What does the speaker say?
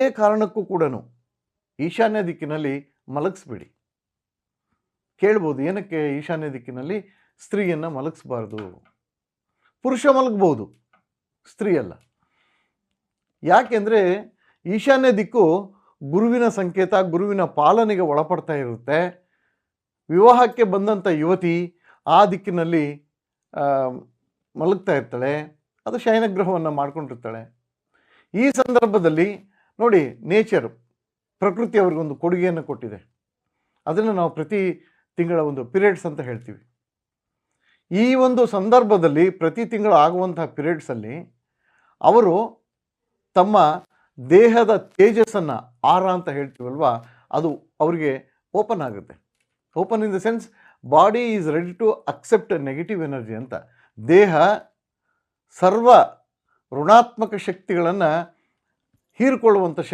ಕಾರಣಕ್ಕೂ ಕೂಡ ಈಶಾನ್ಯ ದಿಕ್ಕಿನಲ್ಲಿ ಮಲಗಿಸ್ಬೇಡಿ. ಕೇಳ್ಬೋದು, ಏನಕ್ಕೆ ಈಶಾನ್ಯ ದಿಕ್ಕಿನಲ್ಲಿ ಸ್ತ್ರೀಯನ್ನು ಮಲಗಿಸ್ಬಾರ್ದು? ಪುರುಷ ಮಲಗ್ಬೋದು, ಸ್ತ್ರೀ ಅಲ್ಲ. ಯಾಕೆಂದರೆ ಈಶಾನ್ಯ ದಿಕ್ಕು ಗುರುವಿನ ಸಂಕೇತ, ಗುರುವಿನ ಪಾಲನೆಗೆ ಒಳಪಡ್ತಾ ಇರುತ್ತೆ. ವಿವಾಹಕ್ಕೆ ಬಂದಂಥ ಯುವತಿ ಆ ದಿಕ್ಕಿನಲ್ಲಿ ಮಲಗ್ತಾ ಇರ್ತಾಳೆ, ಅದು ಶಯನಗ್ರಹವನ್ನು ಮಾಡ್ಕೊಂಡಿರ್ತಾಳೆ. ಈ ಸಂದರ್ಭದಲ್ಲಿ ನೋಡಿ, ನೇಚರ್, ಪ್ರಕೃತಿ ಅವ್ರಿಗೊಂದು ಕೊಡುಗೆಯನ್ನು ಕೊಟ್ಟಿದೆ. ಅದನ್ನು ನಾವು ಪ್ರತಿ ತಿಂಗಳ ಒಂದು ಪಿರಿಯಡ್ಸ್ ಅಂತ ಹೇಳ್ತೀವಿ. ಈ ಒಂದು ಸಂದರ್ಭದಲ್ಲಿ ಪ್ರತಿ ತಿಂಗಳು ಆಗುವಂತಹ ಪಿರಿಯಡ್ಸಲ್ಲಿ ಅವರು ತಮ್ಮ ದೇಹದ ತೇಜಸ್ಸನ್ನು, ಆರ ಅಂತ ಹೇಳ್ತೀವಲ್ವ, ಅದು ಅವರಿಗೆ ಓಪನ್ ಆಗುತ್ತೆ. Open in the sense body is ready to accept negative energy ಅಂತ. ದೇಹ ಸರ್ವ ಋಣಾತ್ಮಕ ಶಕ್ತಿಗಳನ್ನು ಹೀರಿಕೊಳ್ಳುವಂಥ